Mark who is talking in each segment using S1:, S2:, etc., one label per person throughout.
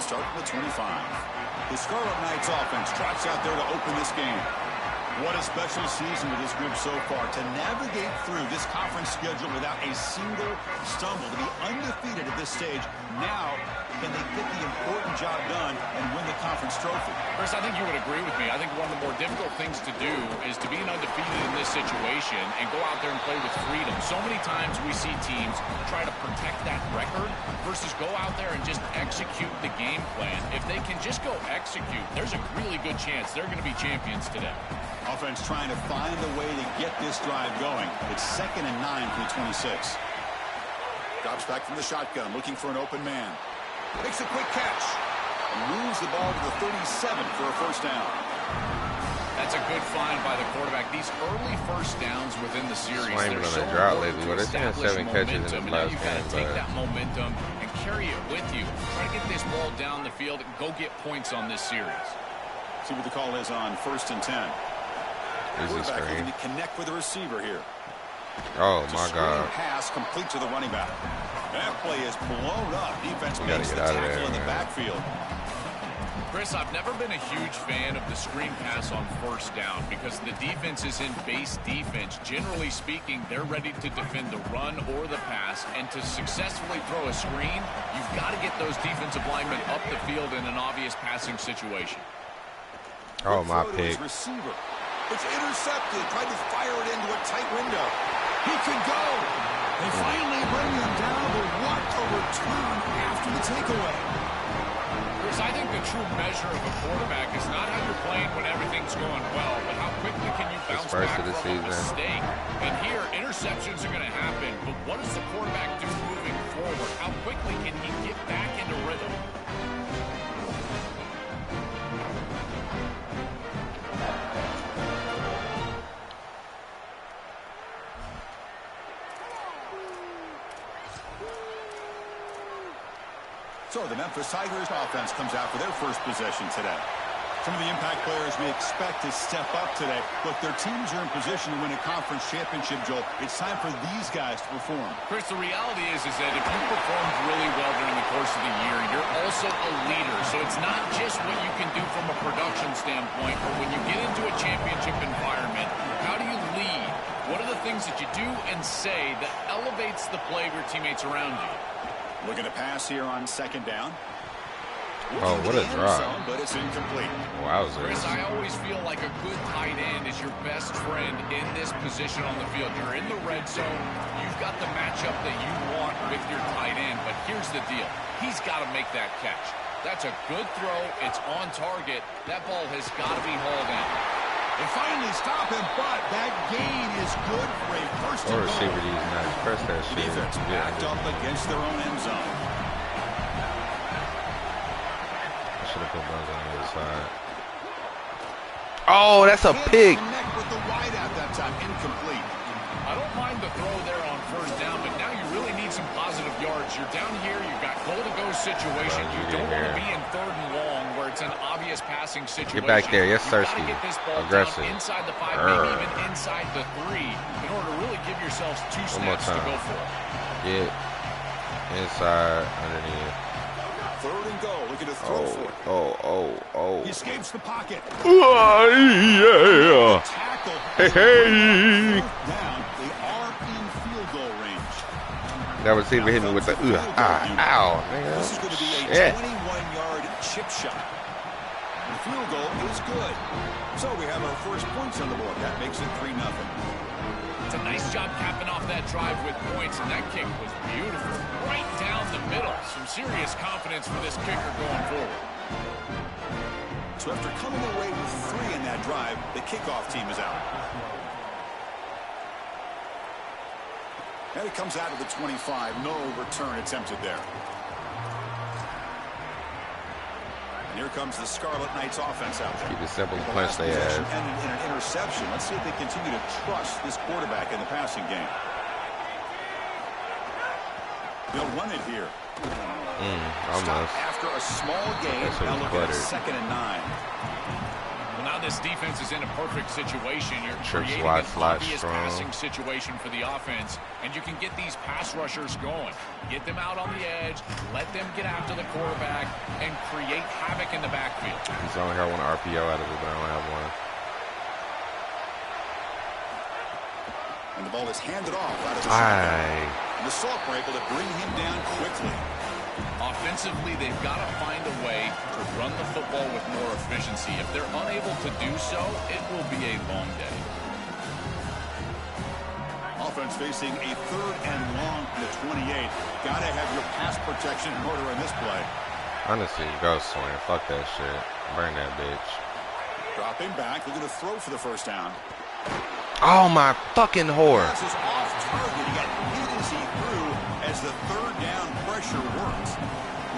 S1: start from the 25. The Scarlet Knights offense trots out there to open this game. What a special season with this group so far. To navigate through this conference schedule without a single stumble, to be undefeated at this stage. Now, can they get the important job done and win the conference trophy?
S2: Chris, I think you would agree with me. I think one of the more difficult things to do is to be undefeated in this situation and go out there and play with freedom. So many times we see teams try to protect that record versus go out there and just execute the game plan. If they can just go execute, there's a really good chance they're going to be champions today.
S1: Offense trying to find a way to get this drive going. It's 2nd and 9 from the 26. Drops back from the shotgun, looking for an open man. Makes a quick catch. And moves the ball to the 37 for a first down.
S2: That's a good find by the quarterback. These early first downs within the series,
S3: they're
S2: so
S3: on a drought lately.
S2: Well,
S3: They've had 7 catches in the last
S2: game. You've got to take
S3: game,
S2: that momentum and carry it with you. Try to get this ball down the field and go get points on this series.
S1: See what the call is on 1st and 10. Quarterback looking to connect with the receiver here.
S3: Oh my God!
S1: Pass complete to the running back. That play is blown up. Defense makes the tackle in the backfield.
S2: Chris, I've never been a huge fan of the screen pass on first down because the defense is in base defense. Generally speaking, they're ready to defend the run or the pass, and to successfully throw a screen, you've got to get those defensive linemen up the field in an obvious passing situation.
S3: Oh, my pick.
S1: Receiver. It's intercepted. Tried to fire it into a tight window. He could go. They finally bring him down, but what a return after the takeaway.
S2: Chris, I think the true measure of a quarterback is not how you're playing when everything's going well, but how quickly can you bounce back from a mistake. And here, interceptions are going to happen, but what does the quarterback do moving forward? How quickly can he get back into rhythm?
S1: So the Memphis Tigers offense comes out for their first possession today. Some of the impact players we expect to step up today. Look, their teams are in position to win a conference championship, Joel. It's time for these guys to perform.
S2: Chris, the reality is that if you performed really well during the course of the year, you're also a leader. So it's not just what you can do from a production standpoint, but when you get into a championship environment, how do you lead? What are the things that you do and say that elevates the play of your teammates around you?
S1: Looking to pass here on 2nd down.
S3: Oh, what a drop.
S1: But it's incomplete.
S3: Wowzers.
S2: Chris, I always feel like a good tight end is your best friend in this position on the field. You're in the red zone. You've got the matchup that you want with your tight end. But here's the deal. He's got to make that catch. That's a good throw. It's on target. That ball has got to be hauled in.
S1: They finally stop him, but that gain is good for a first and goal.
S3: Receiver these nice. Press that shit.
S1: Defense backed up against their own end zone.
S3: I should have put those on the other side. Oh, that's a pick.
S1: Connect with the wide out that time. Incomplete.
S2: I don't mind the throw there on first down, but now you really need some positive yards. You're down here. You've got goal-to-go situation. You don't want to be in 3rd and long where it's an obvious passing situation.
S3: Get back there. Yes, sir.
S2: Get this ball
S3: aggressive.
S2: Down inside the 5, maybe even inside the 3, in order to really give yourselves 2 snaps to go for it.
S3: Get inside underneath.
S1: 3rd and goal. Looking to throw for it.
S3: Oh.
S1: He escapes the pocket.
S3: Yeah.
S1: Tackle.
S3: Hey.
S1: Down. They are in field goal range.
S3: That receiver hit me with the ow, nigga.
S1: This is going to be a 21-yard chip shot. The field goal is good. So we have our first points on the board. That makes it 3-0.
S2: It's a nice job capping off that drive with points, and that kick was beautiful. Right down the middle. Some serious confidence for this kicker going forward.
S1: So after coming away with 3 in that drive, the kickoff team is out. And it comes out of the 25. No return attempted there. And here comes the Scarlet Knights offense out there.
S3: Keep it simple, punch they have.
S1: Ended in an interception. Let's see if they continue to trust this quarterback in the passing game. They'll run it here.
S3: Almost.
S1: Stop after a small gain. Now look at 2nd and 9.
S2: Well, now this defense is in a perfect situation. You're creating
S3: wide
S2: an
S3: slot
S2: obvious
S3: strong.
S2: passing situation for the offense, and you can get these pass rushers going. Get them out on the edge, let them get after the quarterback, and create havoc in the backfield.
S3: He's only got one RPO out of it, but I don't have one.
S1: And the ball is handed off out of the shotgun. And the Salk were able to bring him down quickly.
S2: Offensively, they've got to find a way to run the football with more efficiency. If they're unable to do so, it will be a long day.
S1: Offense facing a 3rd and long from the 28. Got to have your pass protection in order in this play.
S3: Honestly, go swing. Fuck that shit. Burn that bitch.
S1: Dropping back, looking to throw for the first down.
S3: Oh, my fucking whore.
S1: Pass is off target. He got hit as he threw as the 3rd down pressure works.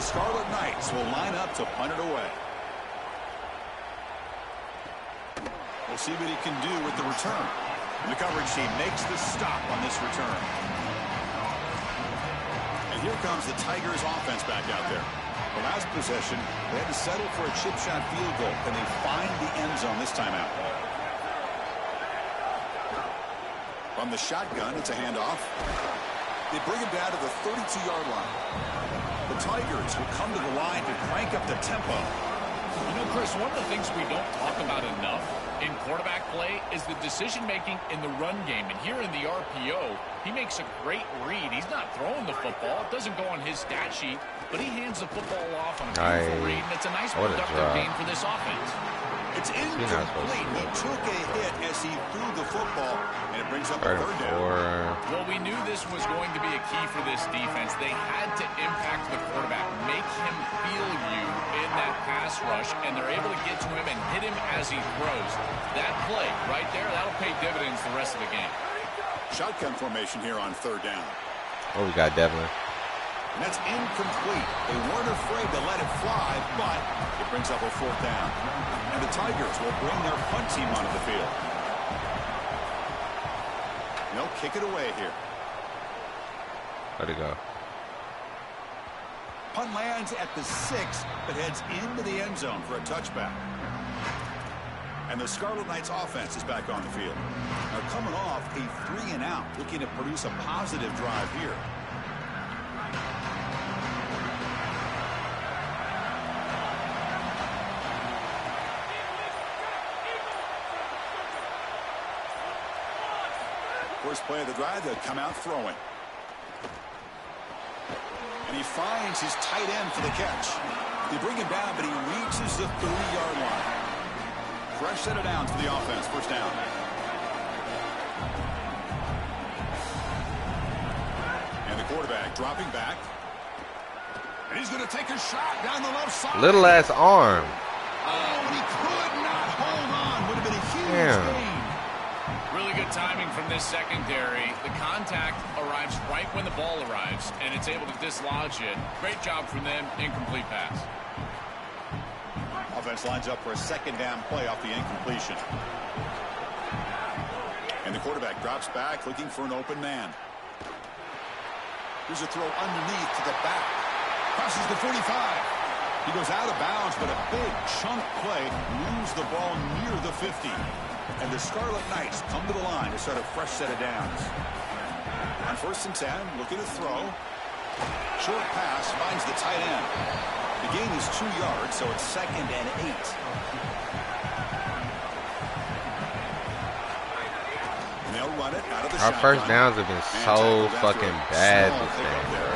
S1: The Scarlet Knights will line up to punt it away. We'll see what he can do with the return. The coverage team makes the stop on this return. And here comes the Tigers offense back out there. The last possession, they had to settle for a chip shot field goal, and they find the end zone this time out. From the shotgun, it's a handoff. They bring him down to the 32-yard line. The Tigers will come to the line to crank up the tempo.
S2: You know, Chris, one of the things we don't talk about enough in quarterback play is the decision-making in the run game. And here in the RPO, he makes a great read. He's not throwing the football. It doesn't go on his stat sheet, but he hands the football off on a beautiful read, and it's a nice productive game for this offense.
S1: It's incomplete. He took a hit as he threw the football, and it brings up a 3rd down.
S2: Well, we knew this was going to be a key for this defense. They had to impact the quarterback, make him feel you in that pass rush, and they're able to get to him and hit him as he throws. That play right there, that'll pay dividends the rest of the game.
S1: Shotgun formation here on 3rd down.
S3: Oh, we got Devlin.
S1: And that's incomplete. They weren't afraid to let it fly, but it brings up a 4th down. And the Tigers will bring their punt team onto the field. And they'll kick it away here.
S3: Let it go.
S1: Punt lands at the 6, but heads into the end zone for a touchback. And the Scarlet Knights offense is back on the field. Now coming off a 3-and-out, looking to produce a positive drive here. First play of the drive, they'll come out throwing. And he finds his tight end for the catch. They bring him down, but he reaches the 30-yard line. Fresh set of downs for the offense. First down. And the quarterback dropping back. And he's going to take a shot down the left side.
S3: Little ass arm.
S1: Oh, and he could not hold on. Would have been a huge gain.
S2: Really good timing from this secondary. The contact arrives right when the ball arrives, and it's able to dislodge it. Great job from them. Incomplete pass.
S1: Offense lines up for a 2nd down play off the incompletion. And the quarterback drops back, looking for an open man. Here's a throw underneath to the back. Crosses the 45. He goes out of bounds, but a big chunk play moves the ball near the 50. And the Scarlet Knights come to the line to start a fresh set of downs. On 1st and 10, looking to throw. Short pass finds the tight end. The gain is 2 yards, so it's 2nd and 8. And they'll run it out of the shotgun.
S3: Our first downs have been so fucking bad this game, bro.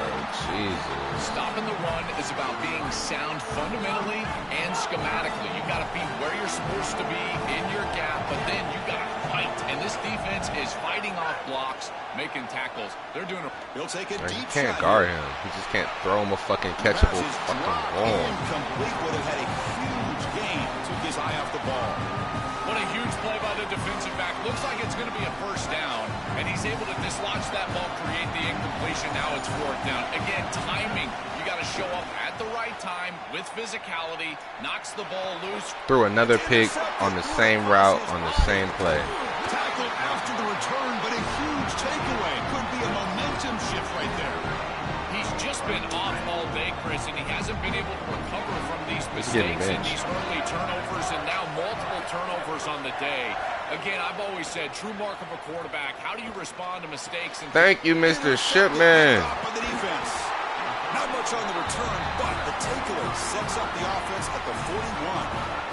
S3: Jesus.
S2: Stopping the run is about being sound fundamentally and schematically. You got to be where you're supposed to be in your gap, but then you got to fight. And this defense is fighting off blocks, making tackles. They're doing it.
S1: He'll take a deep
S3: You can't
S1: shot
S3: guard
S1: here.
S3: him. He just can't throw him a fucking catchable fucking ball.
S1: Incomplete. Would have had a huge gain. Took his eye off the ball.
S2: What a huge play by the defensive back. Looks like it's going to be a 1st down, and he's able to dislodge that ball, create the incompletion. Now it's 4th down. Again, timing. You got to show up at the right time with physicality, knocks the ball loose.
S3: Threw another pick on the same route on the same play.
S1: Tackled after the return, but a huge takeaway. Could be a momentum shift right there.
S2: He's just been off all day, Chris, and he hasn't been able to recover from these mistakes and these early turnovers, and now multiple turnovers on the day. Again, I've always said, true mark of a quarterback, how do you respond to mistakes? And
S3: thank you, Mr. Shipman.
S1: Not much on the return, but the takeaway sets up the offense at the 41.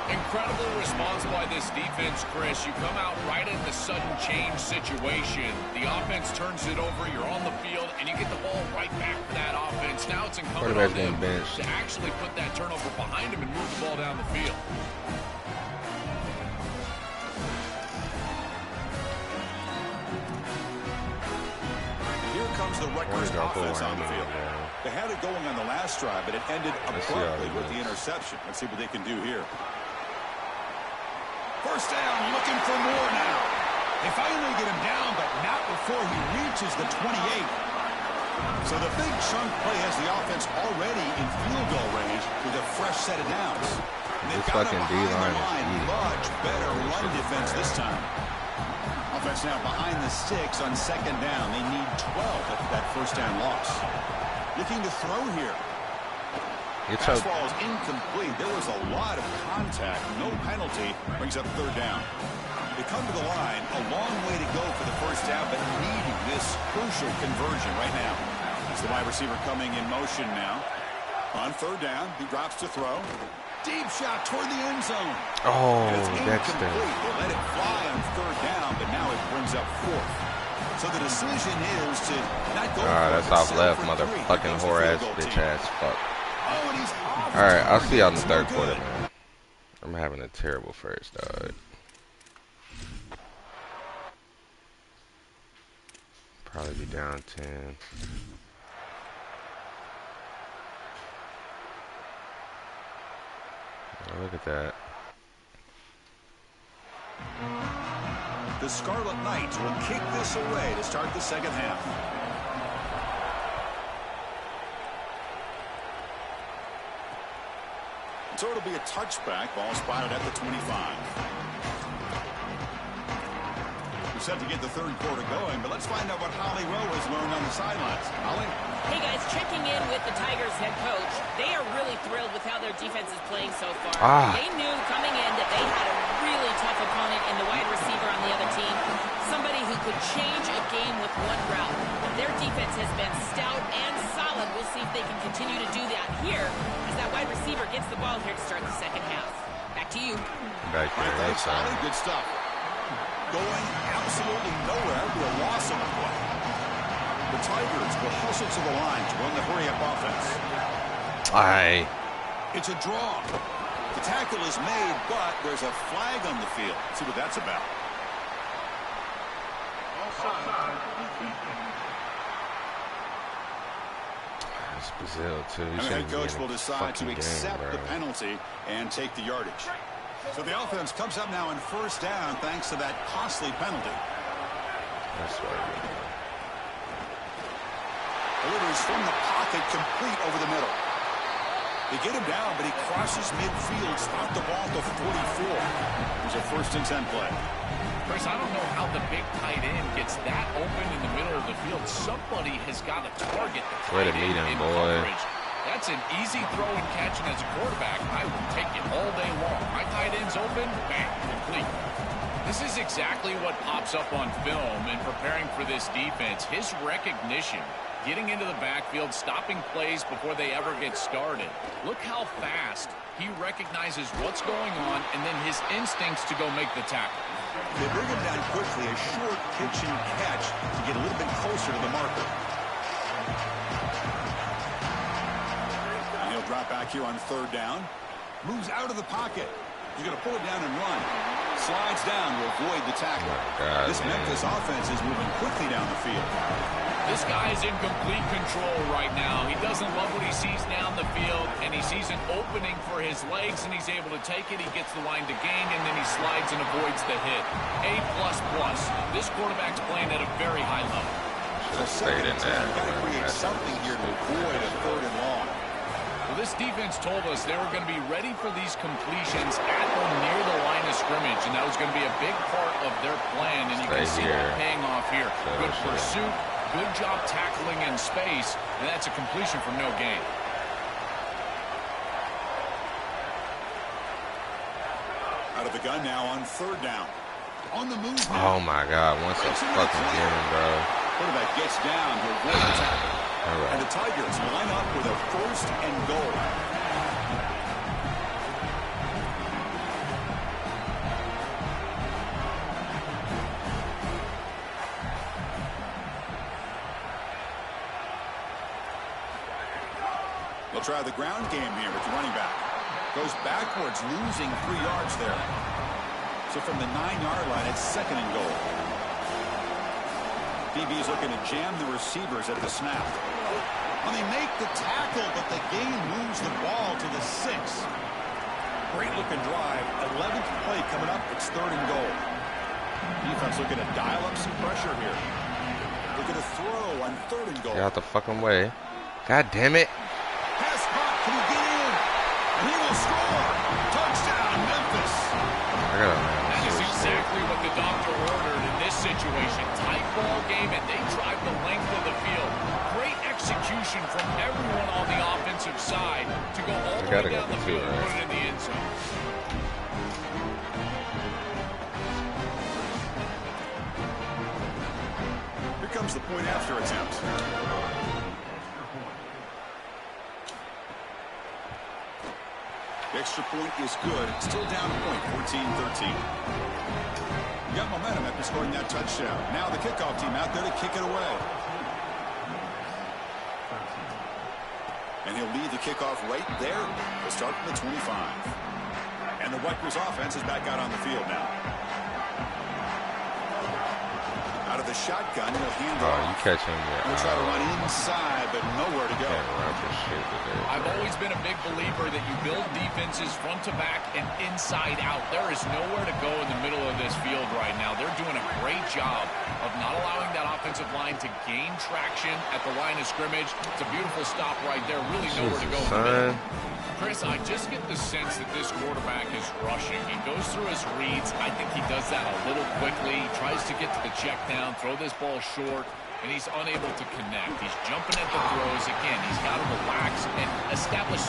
S2: Incredible response by this defense, Chris. You come out right in the sudden change situation. The offense turns it over, you're on the field, and you get the ball right back to that offense. Now it's incumbent on them to actually put that turnover behind him and move the ball down the field.
S1: Here comes the Rutgers offense on the field. They had it going on the last drive, but it ended abruptly with the interception. Let's see what they can do here. First down, looking for more now. They finally get him down, but not before he reaches the 28. So the big chunk play has the offense already in field goal range with a fresh set of downs. They've got him behind the line. Much better run defense this time. Offense now behind the sticks on second down. They need 12 after that first down loss. Looking to throw here. Fastball is incomplete. There was a lot of contact. No penalty. Brings up third down. They come to the line. A long way to go for the first down, but needing this crucial conversion right now. It's the wide receiver coming in motion now. On third down, he drops to throw. Deep shot toward the end zone.
S3: Oh,
S1: that's incomplete. They let it fly on third down, but now it brings up fourth. So the decision is to not go.
S3: That's off left, motherfucking whore ass, bitch ass, fuck. Alright, I'll see y'all in the third quarter, man. I'm having a terrible first, dog. Probably be down 10. Oh, look at that.
S1: The Scarlet Knights will kick this away to start the second half. So it'll be a touchback. Ball spotted at the 25. We're set to get the third quarter going, but let's find out what Holly Rowe has learned on the sidelines. Holly?
S4: Hey, guys, checking in with the Tigers head coach. They are really thrilled with how their defense is playing so far. They knew coming in that they had a really tough opponent in the wide receiver on the other team, somebody who could change a game with one route. Their defense has been stout and solid. We'll see if they can continue to do that here as that wide receiver gets the ball here to start the second half. Back to you.
S1: Thanks, Holly. Good stuff. Going absolutely nowhere to a loss on the play. The Tigers will hustle to the line to run the hurry-up offense. It's a draw. The tackle is made, but there's a flag on the field. Let's see what that's about.
S3: Brazil too.
S1: And the head coach will decide to accept the penalty and take the yardage. So the offense comes up now in first down thanks to that costly penalty.
S3: That's right.
S1: Delivers from the pocket, complete over the middle. They get him down, but he crosses midfield, stopped the ball at the 44. There's a first and 10 play.
S2: Chris, I don't know how the big tight end gets that open in the middle of the field. Somebody has got to target the tight end in coverage. That's an easy throw and catch, and as a quarterback, I will take it all day long. My tight end's open, bang, complete. This is exactly what pops up on film in preparing for this defense. His recognition, getting into the backfield, stopping plays before they ever get started. Look how fast he recognizes what's going on, and then his instincts to go make the tackle.
S1: They bring him down quickly, a short pitch and catch to get a little bit closer to the marker. And he'll drop back here on third down. Moves out of the pocket. He's going to pull it down and run. Slides down to avoid the tackle. This Memphis offense is moving quickly down the field.
S2: This guy is in complete control right now. He doesn't love what he sees down the field, and he sees an opening for his legs, and he's able to take it. He gets the line to gain, and then he slides and avoids the hit. A++. This quarterback's playing at a very high level.
S3: Just stayed in there.
S1: Got to create something here to avoid a third and long.
S2: Well, this defense told us they were going to be ready for these completions at or near the line of scrimmage, and that was going to be a big part of their plan, and you can see that paying off here. Good pursuit. Good job tackling in space, and that's a completion for no gain.
S1: Out of the gun now on 3rd down. On the move
S3: Oh
S1: now.
S3: my God, once I fucking get him, bro.
S1: Quarterback gets down to avoid the tackle.
S3: Right.
S1: And the Tigers line up with a 1st and goal. They'll try the ground game here with the running back. Goes backwards, losing 3 yards there. So from the 9-yard line, it's 2nd and goal. DB's looking to jam the receivers at the snap. Well, they make the tackle, but the game moves the ball to the 6. Great looking drive. 11th play coming up. It's 3rd and goal. Defense looking to dial up some pressure here. Looking to throw on 3rd and goal.
S3: Get out the fucking way. God damn it.
S1: Pass caught. Can he get in? And he will score. Touchdown, Memphis.
S3: I got him.
S2: That is exactly what the doctor ordered in this situation. Tight ball game, and they drive the length of the field. Great execution from everyone on the offensive side to go all the way down the field and put it in the end zone.
S1: Here comes the point after attempt. The extra point is good. Still down a point, 14-13. Got momentum after scoring that touchdown. Now the kickoff team out there to kick it away. And he'll lead the kickoff right there. We'll start from the 25. And the Rutgers offense is back out on the field now. Out of the shotgun, he'll hand off.
S3: You catch him there.
S1: He'll try to run inside, but nowhere to go.
S2: I've always been a big believer that you build defenses front to back and inside out. There is nowhere to go in the middle of this field right now. They're doing a great job of not allowing that offensive line to gain traction at the line of scrimmage. It's a beautiful stop right there. Really nowhere to go in the middle. Chris, I just get the sense that this quarterback is rushing. He goes through his reads. I think he does that a little quickly. He tries to get to the check down, throw this ball short, and he's unable to connect. He's jumping at the throws. Again, he's got to relax and establish.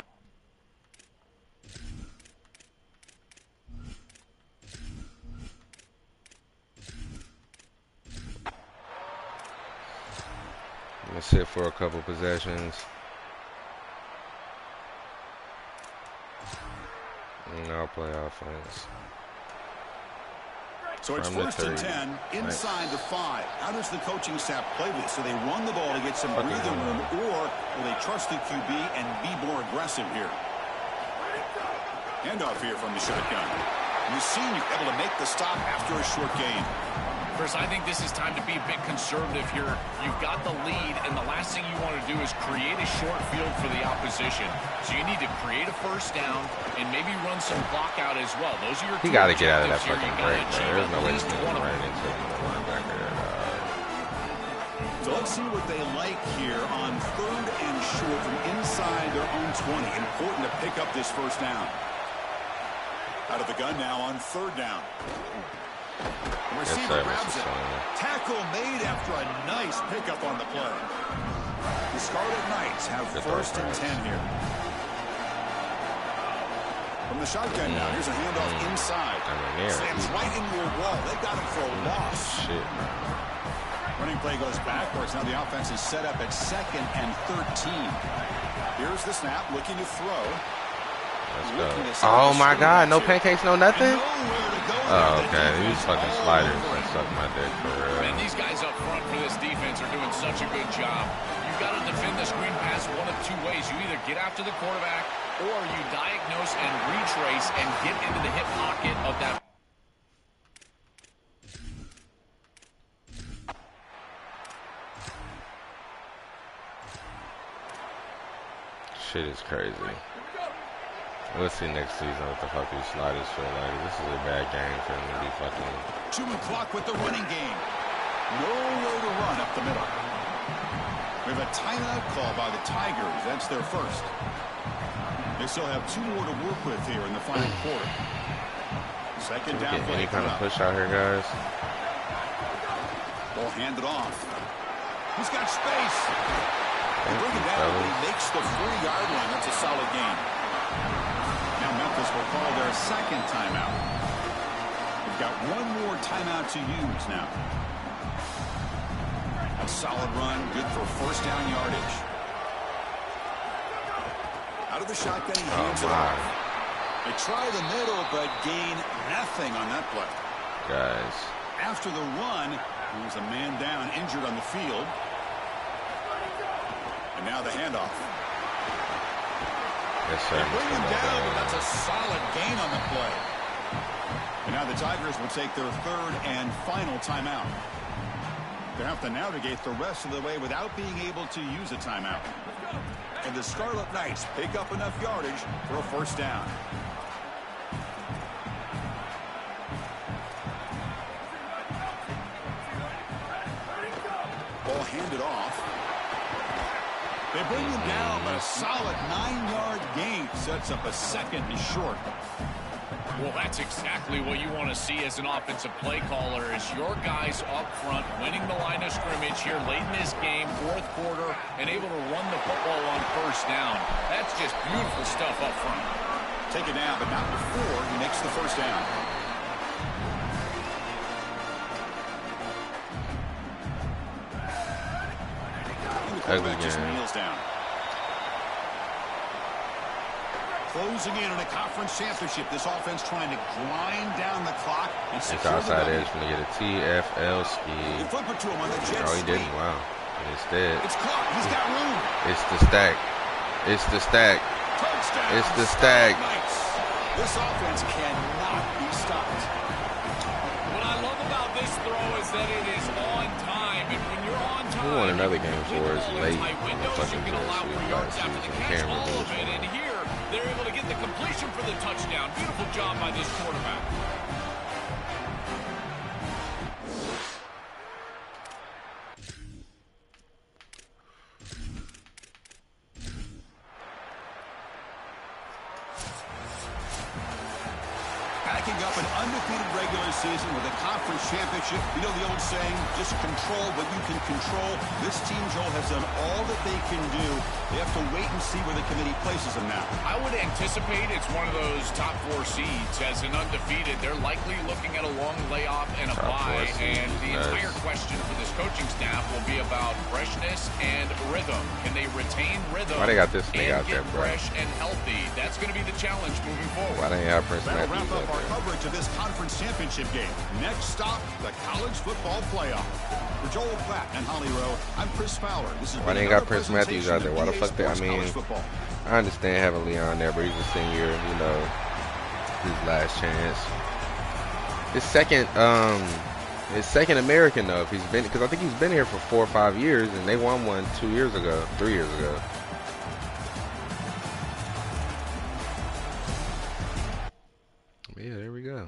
S3: I'm going to sit for a couple possessions. And I'll play offense.
S1: So it's 1st and 10, inside the 5. How does the coaching staff play this? So they run the ball to get some breathing room, or will they trust the QB and be more aggressive here? Handoff here from the shotgun. And the senior able to make the stop after a short gain.
S2: Chris, I think this is time to be a bit conservative here. You've got the lead, and the last thing you want to do is create a short field for the opposition. So you need to create a 1st down and maybe run some clock out as well. Those are your
S3: He got to get out of that fucking break, bro. There's no way he's going to run into the linebacker.
S1: So let's see what they like here on 3rd and short from inside their own 20. Important to pick up this 1st down. Out of the gun now on 3rd down. The receiver grabs it. Tackle made after a nice pickup on the play. The Scarlet Knights have 1st and 10 here. From the shotgun now, here's a handoff inside. Slams right into a wall. They got him for a loss.
S3: Shit.
S1: Running play goes backwards. Now the offense is set up at 2nd and 13. Here's the snap, looking to throw.
S3: Oh my God, no pancakes, no nothing? Oh, okay, these fucking sliders can suck my dick for real.
S2: Man, these guys up front for this defense are doing such a good job. You've got to defend the screen pass one of 2 ways. You either get after the quarterback or you diagnose and retrace and get into the hip pocket of that.
S3: Shit is crazy. We'll see next season what the fuck these sliders feel like. This is a bad game for them to be fucking.
S1: Chewing clock with the running game. Nowhere to run up the middle. We have a timeout call by the Tigers. That's their 1st. They still have 2 more to work with here in the final quarter. 2nd down play.
S3: Any kind of push out here, guys?
S1: Ball handed off. He's got space. Bring it down. He makes the 3-yard line. That's a solid game. Now Memphis will call their 2nd timeout. They've got one more timeout to use now. A solid run, good for first down yardage. Out of the shotgun, he hands it off. They try the middle, but gain nothing on that play.
S3: Guys.
S1: After the run, there's a man down, injured on the field. And now the handoff.
S3: Yes, sir.
S1: They bring him down, but that's a solid gain on the play. And now the Tigers will take their third and final timeout. They have to navigate the rest of the way without being able to use a timeout. And the Scarlet Knights pick up enough yardage for a first down. Ball handed off. They bring him down, but a solid 9-yard gain sets up a second and short.
S2: Well, that's exactly what you want to see as an offensive play caller, is your guys up front winning the line of scrimmage here late in this game, fourth quarter, and able to run the football on first down. That's just beautiful stuff up front.
S1: Take it down, but not before he makes the first down. And the quarterback just kneels down. Closing in on a conference championship. This offense trying to grind down the clock and secure the
S3: outside edge going to get a TFL ski.
S1: They flip it to him on the jet
S3: he didn't. Wow. Instead,
S1: it's caught. He's got room.
S3: It's the stack. It's the stack.
S1: Touchdown.
S3: It's the stack.
S1: This offense cannot be stopped.
S2: What I love about this throw is that it is on time, and when you're on time,
S3: we won another game for us late.
S2: Fucking you can allow for yards after the catch, all of it, and here they're able to get the completion for the touchdown. Beautiful job by this quarterback.
S1: Packing up an undefeated regular season with a conference championship. You know the old saying, just control what you can control. This team, Joel, has done all that they can do. They have to wait and see where the committee places them now.
S2: I would anticipate it's one of those top 4 seeds. As an undefeated, they're likely looking at a long layoff and a bye. And the entire question for this coaching staff will be about freshness and rhythm. Can they retain rhythm?
S3: Why they got this thing
S2: and
S3: out
S2: get
S3: there, bro?
S2: fresh and healthy? That's going to be the challenge moving forward.
S3: Why didn't you have Prince
S1: That'll
S3: Matthews
S1: wrap up our
S3: out there?
S1: coverage of this conference championship game. Next stop, the college football playoff. For Joel Platt and Holly Rowe, I'm Chris Fowler. This is
S3: Why they ain't got Prince Matthews out there? Why the fuck they? I mean, I understand having Leon there, but he's a senior. You know, his last chance. His second American though. If he's been, because I think he's been here for 4 or 5 years, and they won one 3 years ago. Yeah, there we go.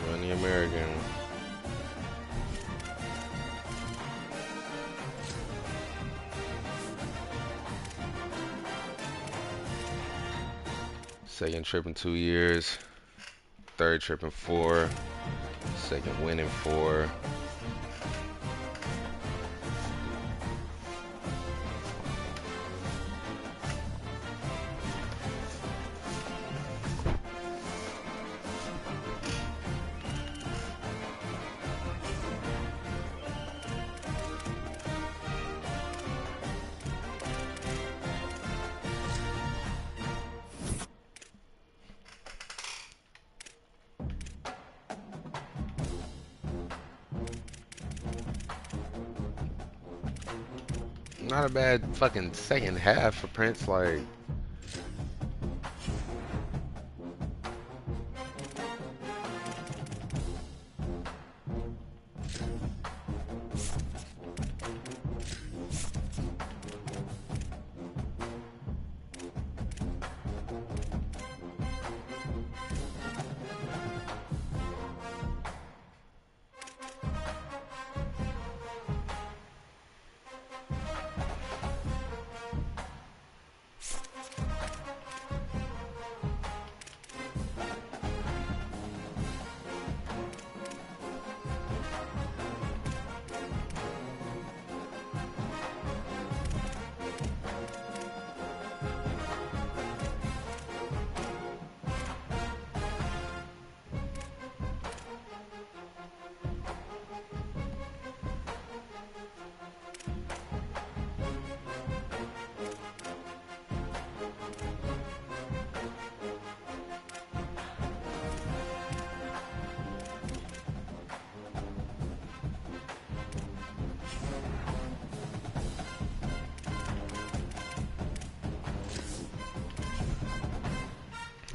S3: Run the American. Second trip in 2 years. Third trip in 4. Second win in 4. Not a bad fucking second half for Prince, like.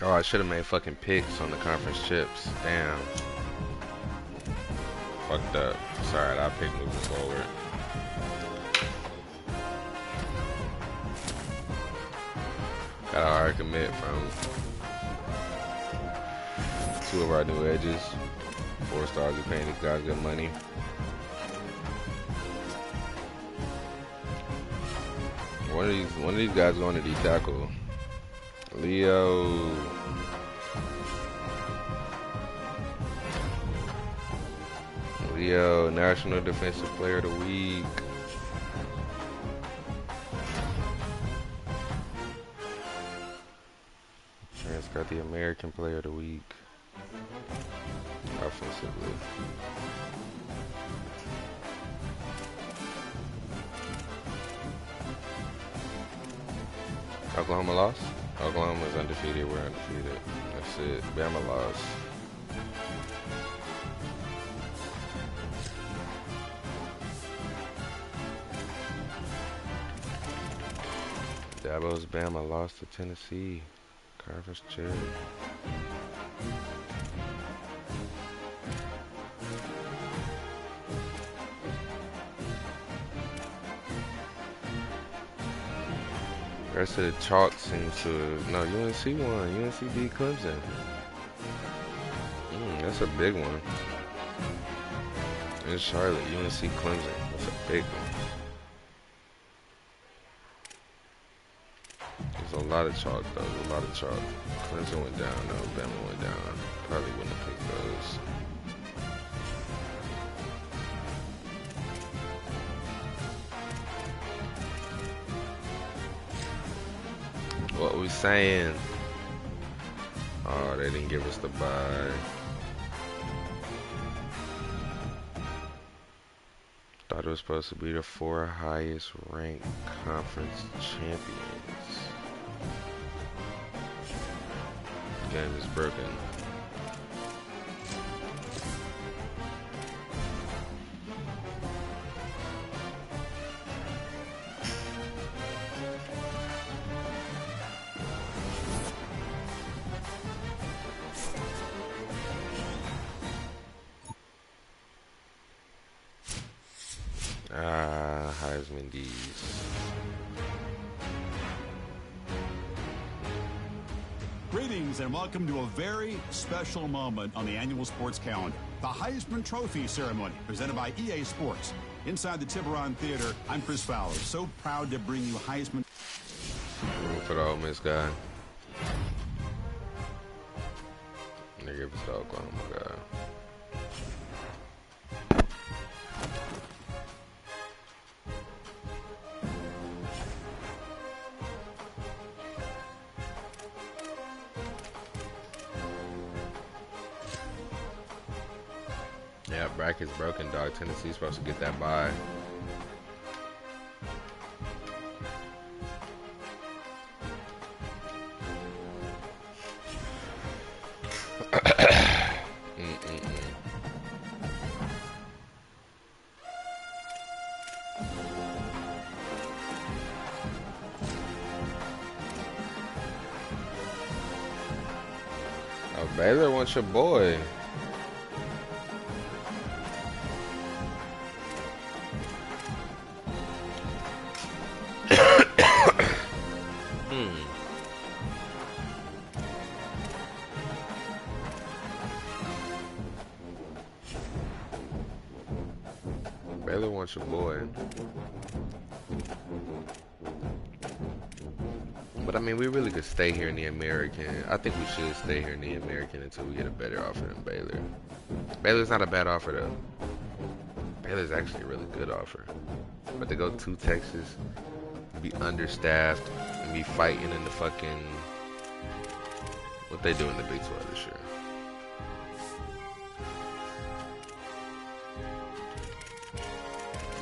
S3: Oh, I should have made fucking picks on the conference chips. Damn. Fucked up. Sorry, I'll pick moving forward. Got a hard commit from 2 of our new edges. 4 stars. We paying these guys good money. One of these guys going to D-tackle. Leo. Leo, National Defensive Player of the Week. Trent's got the American Player of the Week. Offensively. Oklahoma lost? Oklahoma's undefeated. We're undefeated. That's it. Bama lost. Dabo's Bama lost to Tennessee. Conference chair. The rest of the chalk seems to... No, UNC won. UNC beat Clemson. That's a big one. In Charlotte, UNC Clemson. That's a big one. There's a lot of chalk, though. There's a lot of chalk. Clemson went down, though. Bama went down. Probably wouldn't have picked those. What we saying? Oh, they didn't give us the bye. Thought it was supposed to be the 4 highest ranked conference champions. Game is broken. Heisman D's.
S1: Greetings and welcome to a very special moment on the annual sports calendar. The Heisman Trophy ceremony presented by EA Sports. Inside the Tiburon Theater, I'm Chris Fowler. So proud to bring you Heisman.
S3: For the Ole Miss guy. They give us the Oklahoma guy. Yeah, bracket's broken, dog. Tennessee's supposed to get that bye. Oh, Baylor wants your boy. Baylor wants your boy. But I mean, we really could stay here in the American. I think we should stay here in the American until we get a better offer than Baylor. Baylor's not a bad offer though. Baylor's actually a really good offer. But to go to Texas, be understaffed, and be fighting in the fucking... What they do in the Big 12 this year.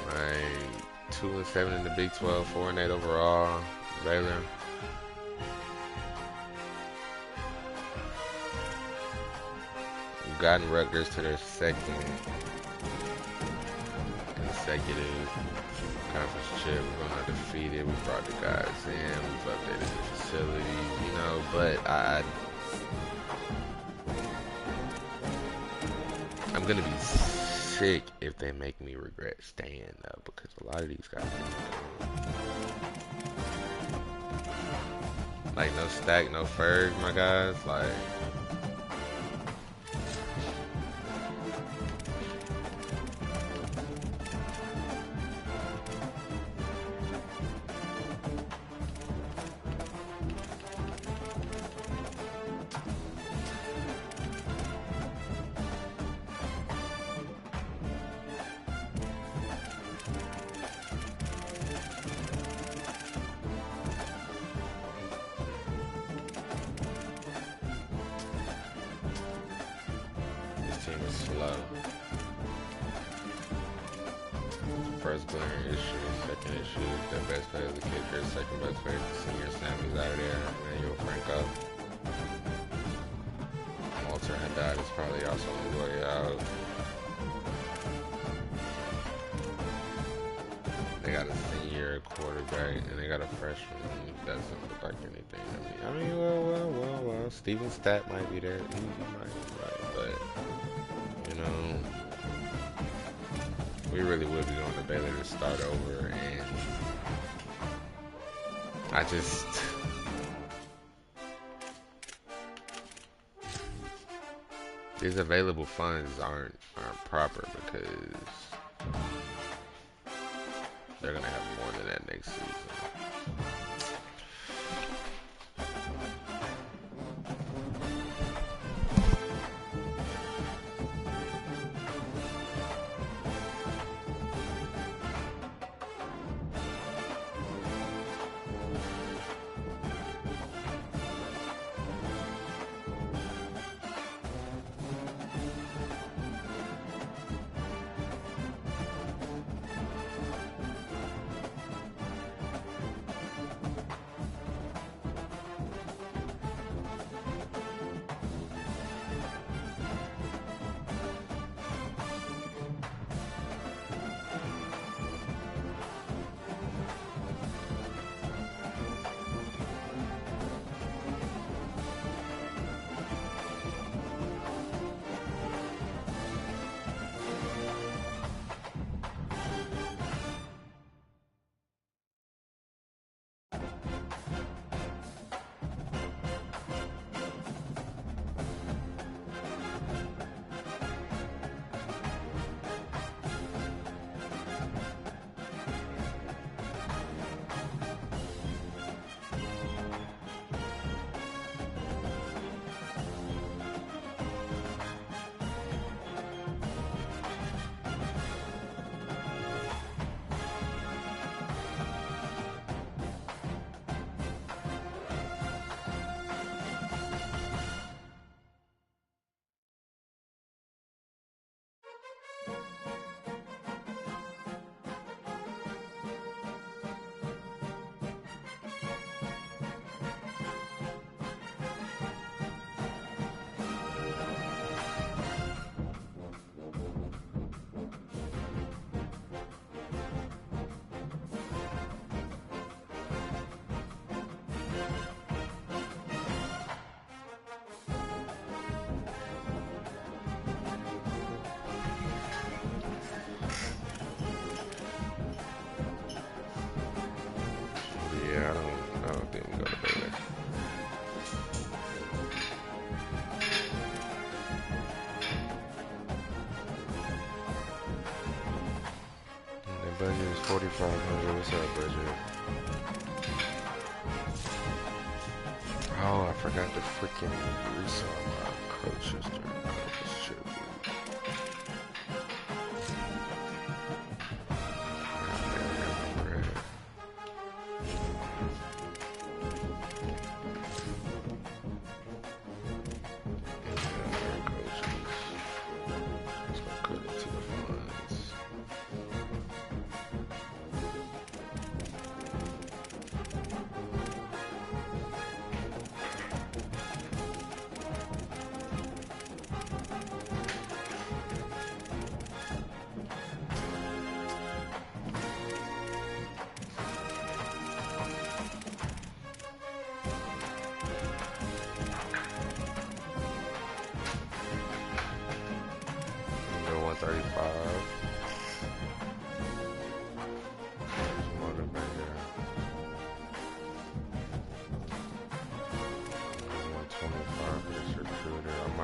S3: Like 2-7 in the Big 12, 4-8 overall. Baylor. We've gotten Rutgers to their second consecutive conference chip. We're going undefeated. We brought the guys in. We've updated the facilities, you know. But I'm gonna be sick if they make me regret staying though, because a lot of these guys, like no stack, no Ferg, my guys, like. Slow. First glaring issue, second issue, the best player is the kicker, second best player is the senior. Sammy's out of there, Emmanuel Franco. Walter Haddad is probably also on the way out. They got a senior quarterback and they got a freshman. That doesn't look like anything to me. I mean, well. Steven Stat might be there. He might be right, but. You know, we really would be going to Baylor to start over, and I just these available funds aren't proper because they're gonna have more than that next season. I don't think we go to Baylor. The budget is $4,500. What's our budget? Oh, I forgot to freaking resell my coaches during this trip.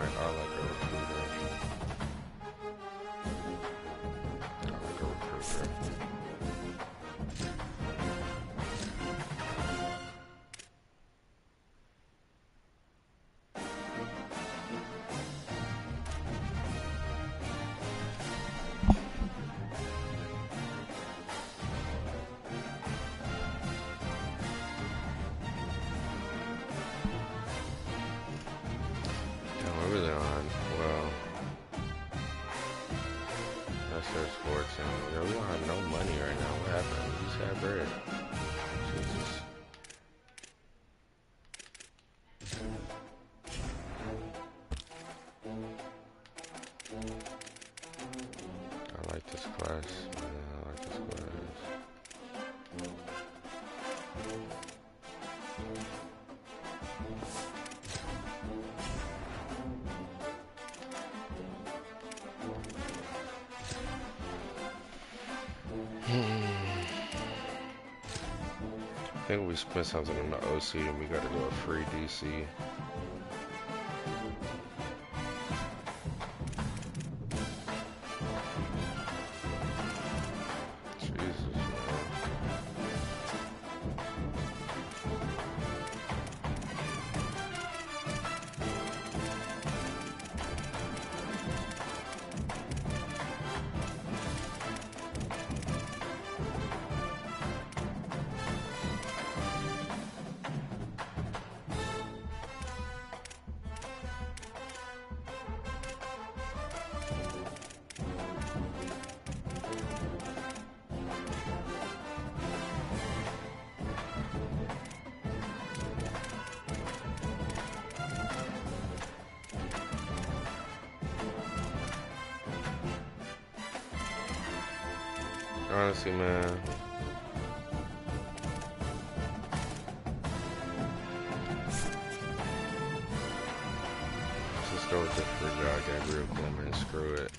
S3: I like a recruiter. I like a recruiter. Yo, we don't have no money right now. What happened? We just had bread. Jesus. I like this class, man. I like this class. I think we spent something on the OC and we got to go a free DC. Jesus, man. Honestly, man. Let's just go with the free guy, Gabriel Clement. Screw it.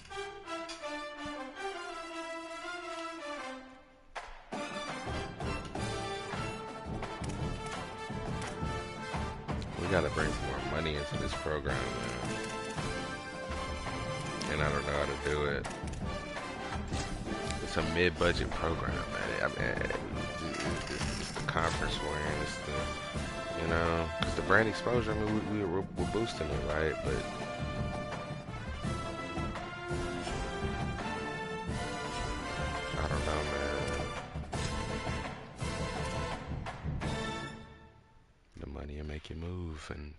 S3: We gotta bring some more money into this program, man. And I don't know how to do it. It's a mid-budget program, man. I mean, it's the conference we're in. It's the, you know, because the brand exposure. I mean, we're boosting it, right? But I don't know, man. The money will make you move, and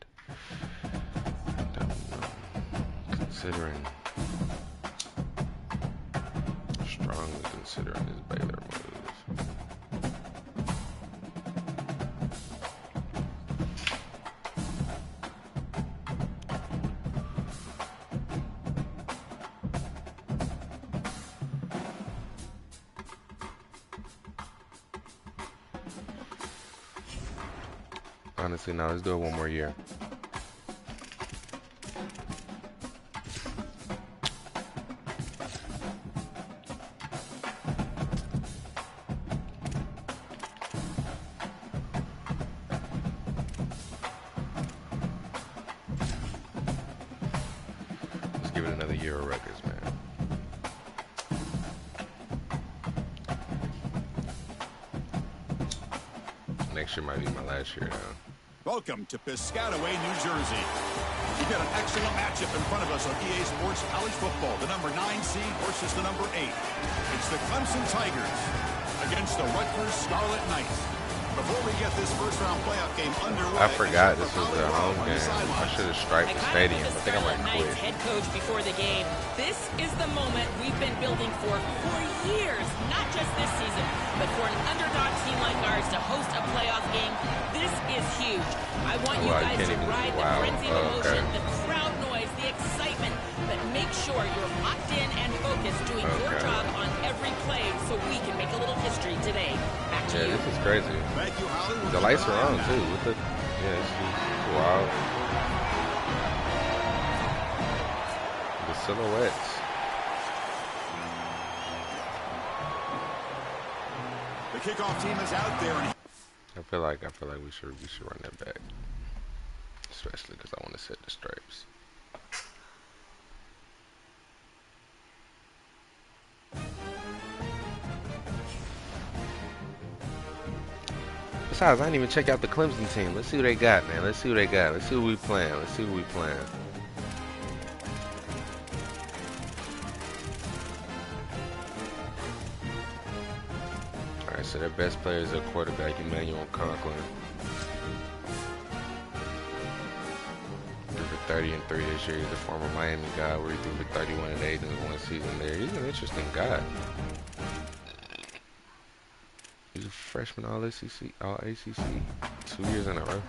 S3: considering. Strongly considering his Baylor move. Honestly, now let's do it one more year. Give it another year of Rutgers, man. Next year might be my last year now.
S1: Welcome to Piscataway, New Jersey. We've got an excellent matchup in front of us on EA Sports College Football. The number 9 seed versus the number 8. It's the Clemson Tigers against the Rutgers Scarlet Knights. Before we get this first-round playoff game underway,
S3: I forgot this was the home game. I should have striped the stadium. I think I might quit.
S4: Head coach before the game. This is the moment we've been building for years, not just this season, but for an underdog team like ours to host a playoff game. This is huge. I want you guys to ride the frenzy of emotion, the crowd noise, the excitement, but make sure you're locked in and focused, doing your job on every play so we can make a little history today. Back to you.
S3: This is crazy.
S1: Thank you, Holly.
S3: The lights are on too. With the, it's wild. The silhouettes.
S1: The kickoff team is out there. And
S3: I feel like we should run that back, especially because I want to set the stripes. Besides, I didn't even check out the Clemson team. Let's see who they got, man. Let's see who they got. Let's see who we playing. Let's see who we playing. All right, so their best player is their quarterback, Emmanuel Conklin. 30-3 this year. He's a former Miami guy where he threw for 31-8 in his one season there. He's an interesting guy. He's a freshman all ACC 2 years in a row.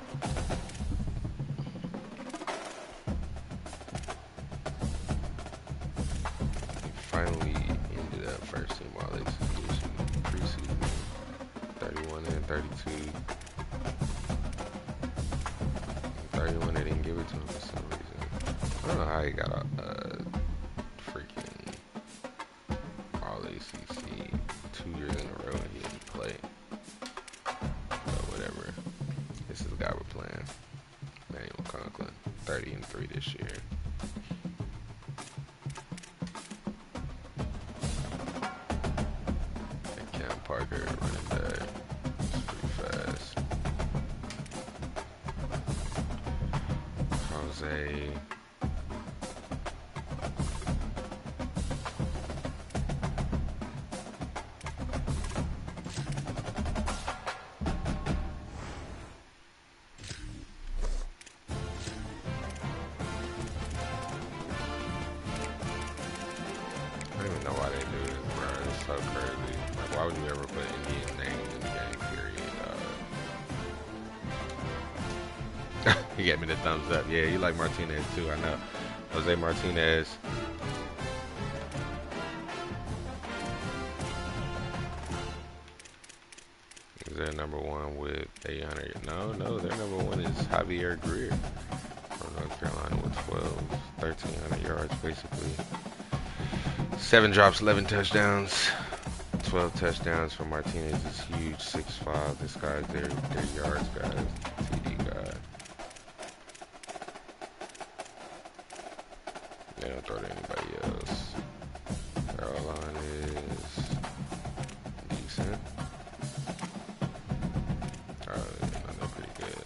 S3: He finally ended up first team all ACC preseason. 31 and 32. 31, they didn't give it to him for some reason. I don't know how he got a freaking all ACC 2 years in a row and he didn't play. But whatever. This is the guy we're playing. Emmanuel Conklin, 30-3 this year. And Cam Parker running back. It's pretty fast. Jose. I don't even know why they do this, bro. It's so crazy. Like, why would you ever put Indian names in the game, period? He gave me the thumbs up. Yeah, you like Martinez too, I know. Jose Martinez. Is their number one with 800? No, their number one is Javier Greer from North Carolina with 1,300 yards, basically. 7 drops, 11 touchdowns. 12 touchdowns for Martinez is huge. 6'5". This guy's their yards guy, TD guy. They don't throw to anybody else. Their O-line is decent. They're pretty good.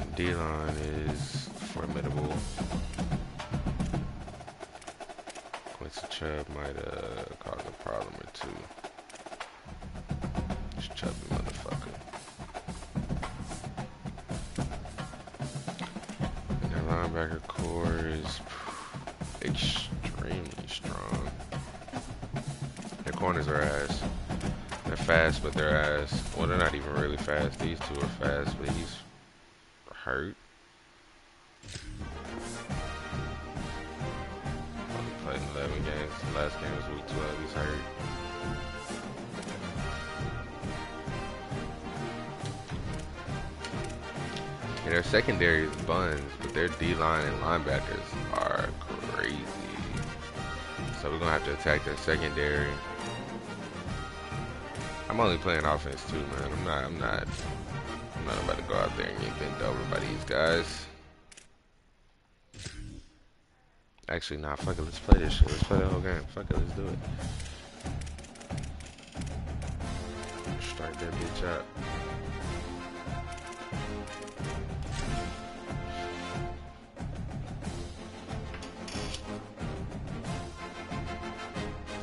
S3: And D-line is formidable. Quincy Chubb might cause a problem or two. This chubby motherfucker. And their linebacker core is extremely strong. Their corners are ass. They're fast, but they're ass. Well, they're not even really fast. These two are fast, but he's hurt. Played 11 games. The last game was week 12. He's hurt. Yeah, their secondary is buns, but their D-line and linebackers are crazy. So we're gonna have to attack their secondary. I'm only playing offense too, man. I'm not about to go out there and get bent over by these guys. Actually, nah, fuck it. Let's play this shit. Let's play the whole game. Fuck it. Let's do it. Strike that bitch up.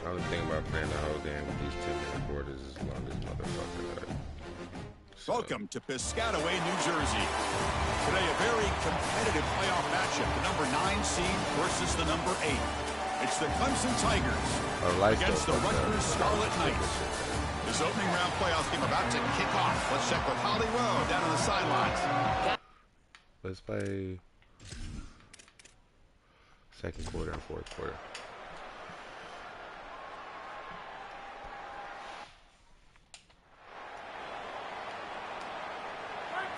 S3: The only thing about playing the whole game with these 10-minute quarters is as long as motherfucker.
S1: Welcome to Piscataway, New Jersey. Today, a very competitive playoff matchup. The number 9 seed versus the number 8. It's the Clemson Tigers against the Rutgers Scarlet Knights. This opening round playoff game about to kick off. Let's check with Holly Rowe down on the sidelines.
S3: Let's play second quarter and fourth quarter.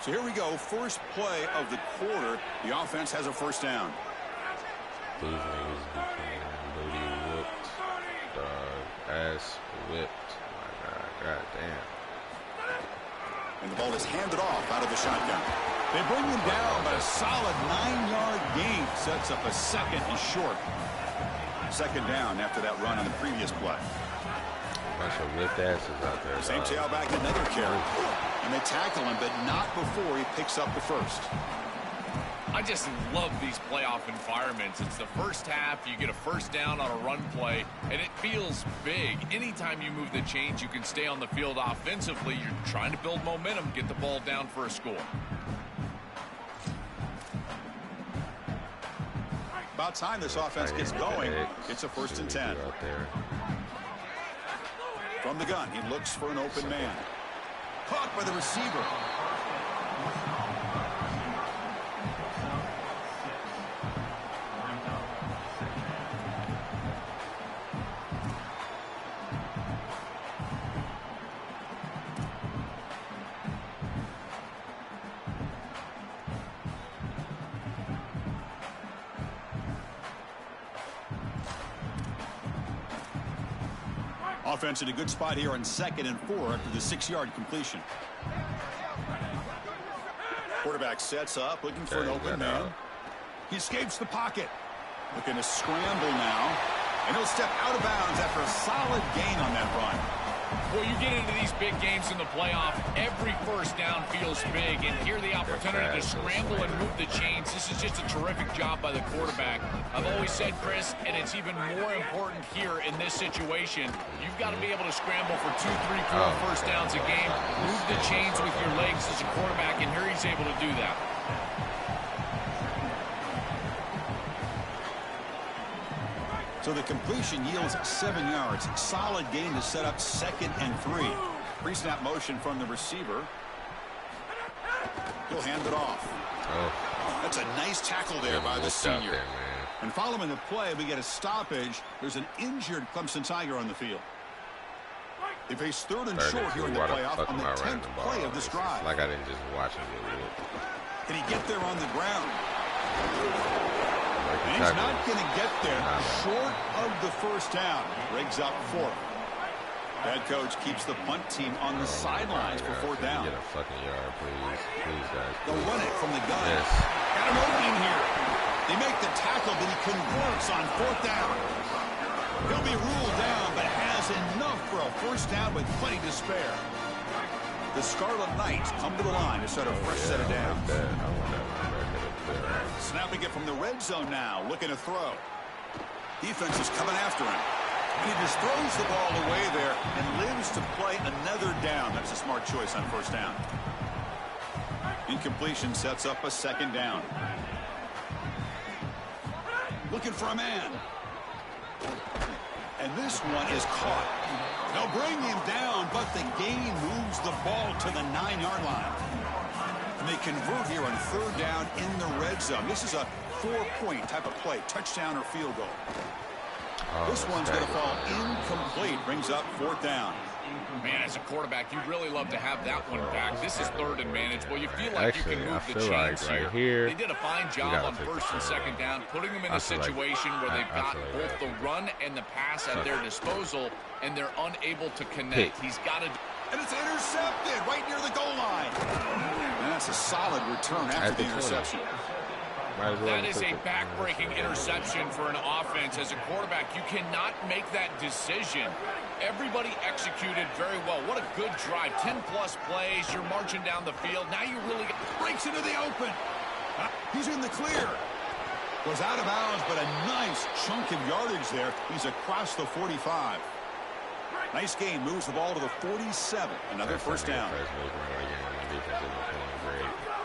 S1: So here we go, first play of the quarter. The offense has a first down.
S3: These niggas became booty whooped, ass whipped. My God, goddamn.
S1: And the ball is handed off out of the shotgun. They bring them down, but a solid 9-yard gain sets up a second and short. Second down after that run on the previous play.
S3: Bunch of lift asses out there.
S1: Same tailback, another carry. And they tackle him, but not before he picks up the first.
S2: I just love these playoff environments. It's the first half, you get a first down on a run play, and it feels big. Anytime you move the chains, you can stay on the field offensively. You're trying to build momentum, get the ball down for a score.
S1: About time this offense gets going. It's a 1st and 10. From the gun, he looks for an open man. Caught by the receiver. Offense in a good spot here on 2nd and 4 after the 6-yard completion. Quarterback sets up, looking for an open man. He escapes the pocket. Looking to scramble now. And he'll step out of bounds after a solid gain on that run.
S2: Well, you get into these big games in the playoff, every first down feels big, and here the opportunity to scramble and move the chains. This is just a terrific job by the quarterback. I've always said, Chris, and it's even more important here in this situation, you've got to be able to scramble for 2, 3, 4 first downs a game, move the chains with your legs as a quarterback, and here he's able to do that.
S1: So the completion yields 7 yards. Solid gain to set up 2nd and 3. Pre-snap motion from the receiver. He'll hand it off. That's a nice tackle there by the senior. And following the play, we get a stoppage. There's an injured Clemson Tiger on the field. They face 3rd and short here in the playoff on the 10th play of this drive.
S3: Like I didn't just watch him get it.
S1: Can he get there on the ground? And he's not going to get there. Short of the first down. Rigs up 4th. Head coach keeps the punt team on the sidelines for 4th down.
S3: Get a fucking yard, please. Please, guys.
S1: They'll run it from the gun.
S3: Yes.
S1: Got an opening here. They make the tackle, but he converts on 4th down. He'll be ruled down, but has enough for a first down with plenty to spare. The Scarlet Knights come to the line to set a fresh set of downs. Snapping it from the red zone now, looking to throw. Defense is coming after him. And he just throws the ball away there and lives to play another down. That's a smart choice on first down. Incompletion sets up a 2nd down. Looking for a man. And this one is caught. They'll bring him down, but the gain moves the ball to the 9-yard line. And they convert here on 3rd down in the red zone. This is a 4-point type of play, touchdown or field goal. This one's going to fall incomplete. Brings up 4th down.
S2: Man, as a quarterback, you'd really love to have that one back. This is 3rd and manageable. You feel like you can move the chains
S3: like
S2: here. They did a fine job on 1st and 2nd down, putting them in a situation where they've got both the run and the pass at their disposal, and they're unable to connect. He's got to...
S1: And it's intercepted right near the goal line. And that's a solid return after the interception.
S2: That is a back-breaking interception for an offense. As a quarterback, you cannot make that decision. Everybody executed very well. What a good drive. 10-plus plays. You're marching down the field. Now you really
S1: breaks into the open. He's in the clear. Was out of bounds, but a nice chunk of yardage there. He's across the 45. Nice gain. Moves the ball to the 47. Another first down.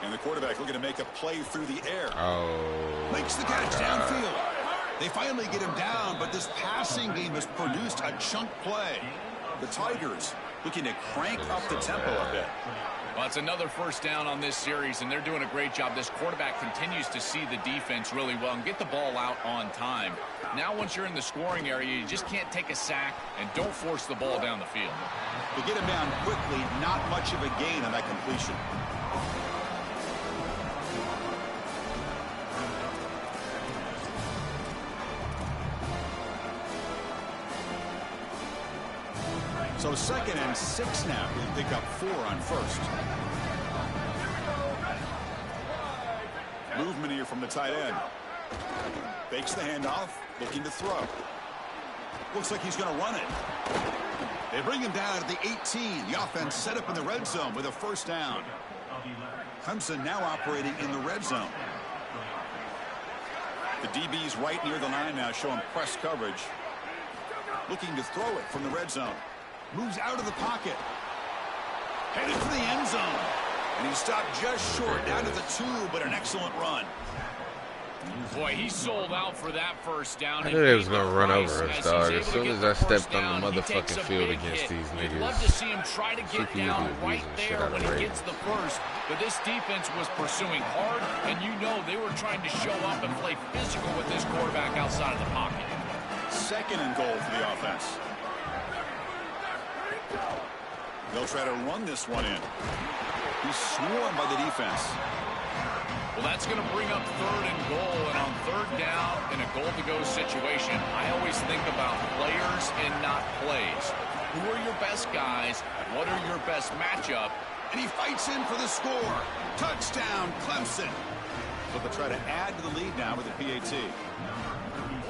S1: And the quarterback looking to make a play through the air. Makes the catch downfield. They finally get him down, but this passing game has produced a chunk play. The Tigers looking to crank up the tempo a bit.
S2: Well, it's another first down on this series, and they're doing a great job. This quarterback continues to see the defense really well and get the ball out on time. Now, once you're in the scoring area, you just can't take a sack and don't force the ball down the field.
S1: To get him down quickly, not much of a gain on that completion. So 2nd and 6 now. He'll pick up 4 on 1st. Movement here from the tight end. Fakes the handoff, looking to throw. Looks like he's going to run it. They bring him down at the 18. The offense set up in the red zone with a first down. Clemson now operating in the red zone. The DB's right near the line now, showing press coverage. Looking to throw it from the red zone. Moves out of the pocket. Headed for the end zone. And he stopped just short, down to the 2, but an excellent run.
S2: Boy, he sold out for that first down.
S3: I knew they was going to run over us, dog. As soon as I stepped on the motherfucking field against these niggas.
S2: You'd love to see him try to get down right there when he gets the first. But this defense was pursuing hard, and you know they were trying to show up and play physical with this quarterback outside of the pocket.
S1: 2nd and goal for the offense. They'll try to run this one in. He's swarmed by the defense.
S2: Well, that's going to bring up 3rd and goal, and on 3rd down in a goal-to-go situation, I always think about players and not plays. Who are your best guys? What are your best matchup?
S1: And he fights in for the score. Touchdown, Clemson. So they'll try to add to the lead now with the PAT.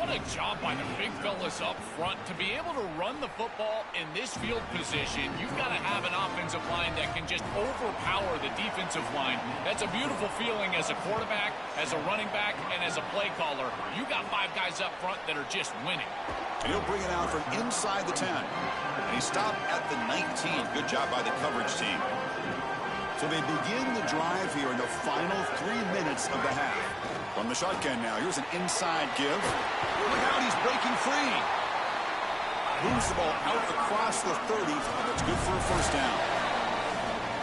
S2: What a job by the big fellas up front. To be able to run the football in this field position, you've got to have an offensive line that can just overpower the defensive line. That's a beautiful feeling as a quarterback, as a running back, and as a play caller. You got 5 guys up front that are just winning.
S1: And he'll bring it out from inside the 10. And he stopped at the 19. Good job by the coverage team. So they begin the drive here in the final 3 minutes of the half. From the shotgun now, here's an inside give. Look out, he's breaking free. Moves the ball out across the 30. That's good for a first down.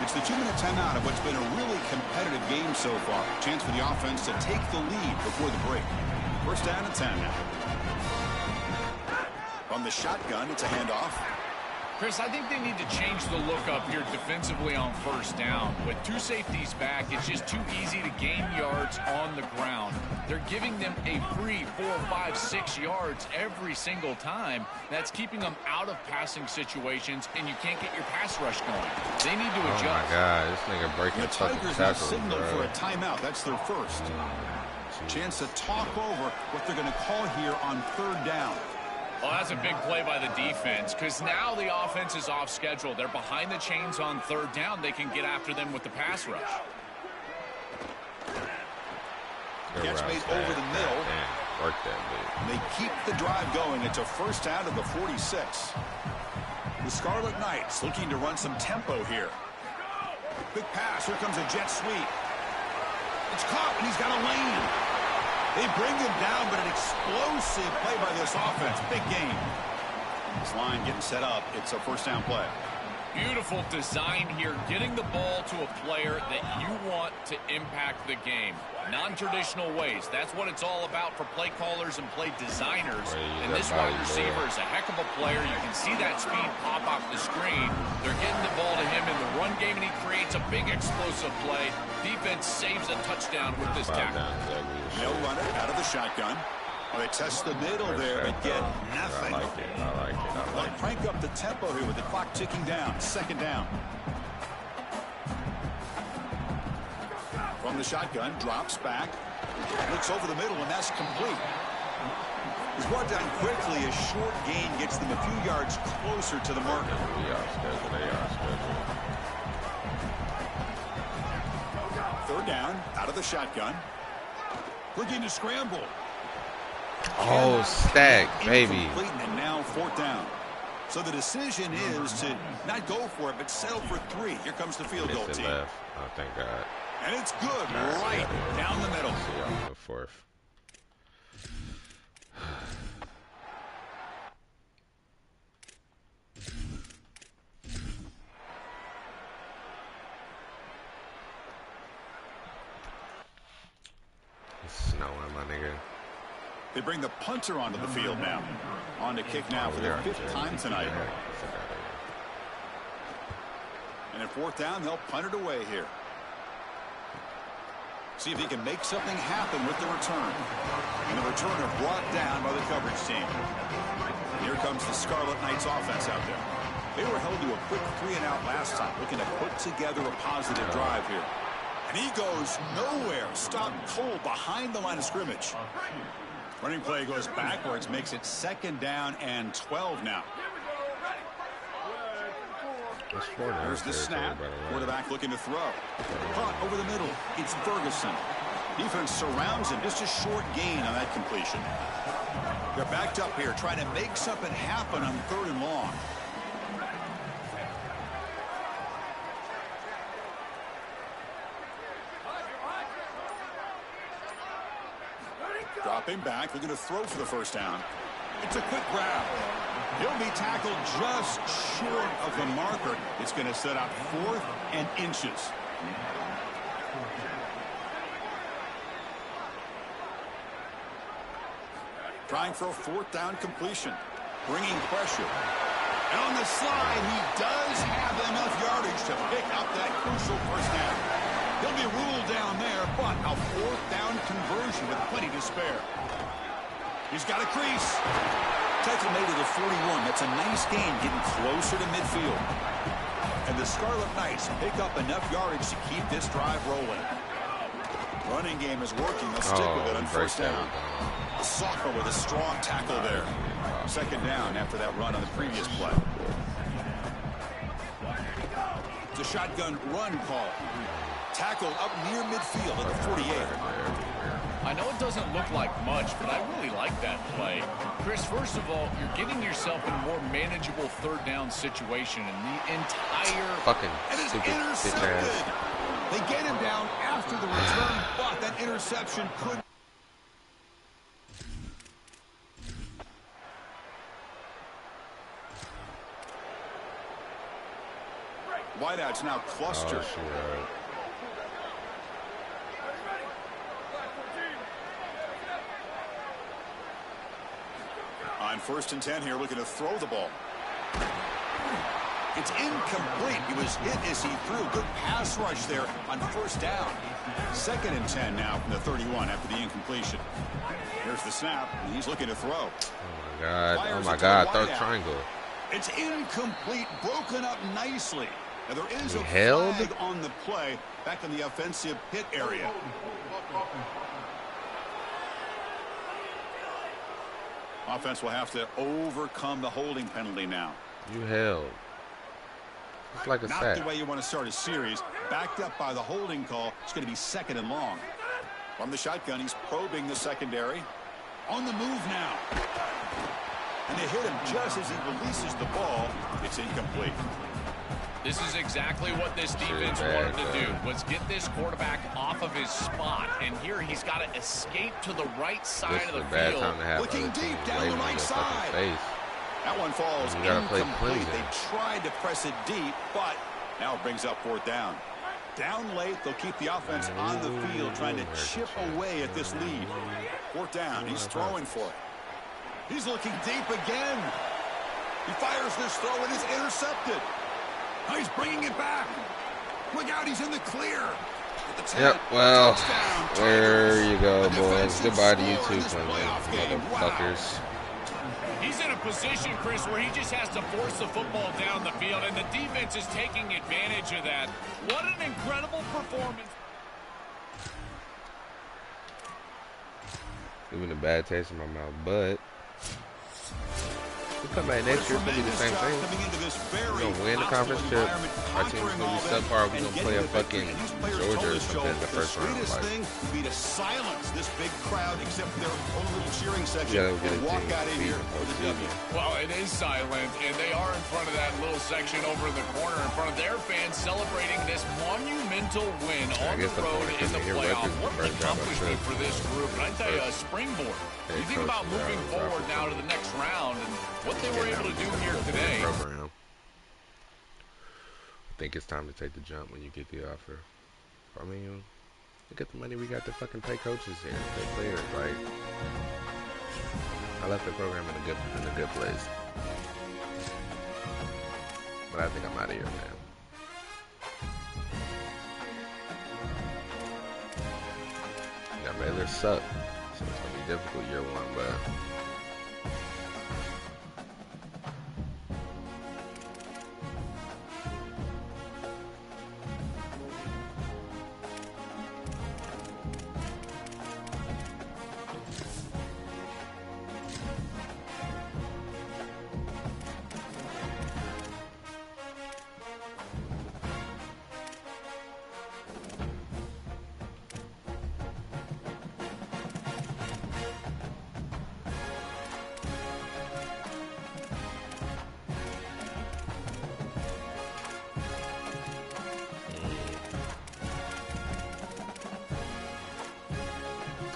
S1: It's the 2-minute timeout of what's been a really competitive game so far. Chance for the offense to take the lead before the break. First down and 10 now. From the shotgun, it's a handoff.
S2: Chris, I think they need to change the look up here defensively on first down. With 2 safeties back, it's just too easy to gain yards on the ground. They're giving them a free 4, 5, 6 yards every single time. That's keeping them out of passing situations, and you can't get your pass rush going. They need to adjust.
S3: Oh, my God. This nigga breaking
S1: the Tigers have signaled
S3: bro.
S1: for a timeout. That's their first. Chance to talk over what they're going to call here on 3rd down.
S2: Well, that's a big play by the defense because now the offense is off schedule. They're behind the chains on 3rd down. They can get after them with the pass rush.
S1: Gets made over the middle.
S3: Work that, dude.
S1: They keep the drive going. It's a first down to the 46. The Scarlet Knights looking to run some tempo here. Big pass. Here comes a jet sweep. It's caught, and he's got a lane. They bring him down, but an explosive play by this offense. Big game. This line getting set up. It's a first down play.
S2: Beautiful design here, getting the ball to a player that you want to impact the game. Non-traditional ways. That's what it's all about for play callers and play designers. And this wide receiver is a heck of a player. You can see that speed pop off the screen. They're getting the ball to him in the run game, and he creates a big explosive play. Defense saves a touchdown with this tackle.
S1: No runner out of the shotgun. Well, they test the middle there, but get nothing.
S3: I like it. I like it.
S1: Crank up the tempo here with the clock ticking down. 2nd down. From the shotgun, drops back. Looks over the middle, and that's complete. He's brought down quickly. A short gain gets them a few yards closer to the marker.
S3: They are scheduled.
S1: 3rd down, out of the shotgun. Looking to scramble.
S3: Oh, stack, baby.
S1: And now 4th down. So the decision is to not go for it, but settle for 3. Here comes the field goal team.
S3: Left. Oh, thank God.
S1: And it's good, right down the middle.
S3: See on the 4th. It's snowing, my nigga.
S1: They bring the punter onto the field now. On to kick now for their 5th time tonight. And at 4th down, they'll punt it away here. See if he can make something happen with the return. And the returner brought down by the coverage team. And here comes the Scarlet Knights offense out there. They were held to a quick 3-and-out last time, looking to put together a positive drive here. And he goes nowhere. Stopped cold behind the line of scrimmage. Running play goes backwards, makes it 2nd down and 12 now. There's the snap. Quarterback looking to throw. Caught over the middle. It's Ferguson. Defense surrounds him. Just a short gain on that completion. They're backed up here trying to make something happen on 3rd and long. Dropping back, looking to throw for the first down. It's a quick grab. He'll be tackled just short of the marker. It's going to set up 4th and inches. Trying for a 4th down completion. Bringing pressure. And on the slide, he does have enough yardage to pick up that crucial first down. He'll be ruled down there, but a 4th down conversion with plenty to spare. He's got a crease. Tackle made to the 41. That's a nice gain, getting closer to midfield. And the Scarlet Knights pick up enough yardage to keep this drive rolling. Running game is working. They'll stick with it on first down. The sophomore with a strong tackle there. Second down after that run on the previous play. It's a shotgun run call. Tackled up near midfield at the 48.
S2: I know it doesn't look like much, but I really like that play. Chris, first of all, you're getting yourself in a more manageable 3rd down situation, and the entire...
S3: Fucking
S1: and it's
S3: stupid
S1: intercepted. They get him down after the return, but that interception could... Wideouts now clustered. On 1st and 10 here, looking to throw the ball. It's incomplete. He was hit as he threw. Good pass rush there on 1st down. 2nd and 10 now from the 31 after the incompletion. Here's the snap, and he's looking to throw.
S3: Oh, my God. Oh, my God. Throw triangle.
S1: It's incomplete, broken up nicely. Now, there is a flag on the play back in the offensive pit area. Offense will have to overcome the holding penalty now.
S3: You held. It's like a
S1: sack.
S3: Not
S1: the way you want to start a series. Backed up by the holding call. It's going to be 2nd and long. From the shotgun, he's probing the secondary. On the move now. And they hit him just as he releases the ball. It's incomplete.
S2: This is exactly what this defense wanted to do, was get this quarterback off of his spot. And here he's got to escape to the right side of the field.
S1: Looking deep down the right side. That one falls incomplete. They tried to press it deep, but now it brings up 4th down. Down late, they'll keep the offense on the field, trying to chip away at this lead. 4th down, he's throwing for it. He's looking deep again. He fires this throw and is intercepted. Oh, he's bringing it back. Look out, he's in the clear.
S3: Yep, well, there you go, boys. Goodbye to you too, motherfuckers.
S2: He's in a position, Chris, where he just has to force the football down the field, and the defense is taking advantage of that. What an incredible performance.
S3: Even a bad taste in my mouth, but we'll come back next year. It's going to be the same thing. We're going to win the conference chip. Our team's going to be subpar. We're going to play a fucking Georgia or something in the first round.
S1: Be to silence this big crowd, except their own little cheering section.
S3: Yeah, we'll get a
S1: walk out of here with a W.
S2: Well, it is silent, and they are in front of that little section over in the corner in front of their fans celebrating this monumental win on the road in the playoff. What an accomplishment for this group. And I tell you, a springboard. You think about moving forward now to the next round and what they were able to do here today.
S3: I think it's time to take the jump when you get the offer. I mean, look at the money we got to fucking pay coaches here, pay players. Like, I left the program in a good place, but I think I'm out of here, man. Now Baylor suck, so it's gonna be difficult year one, but.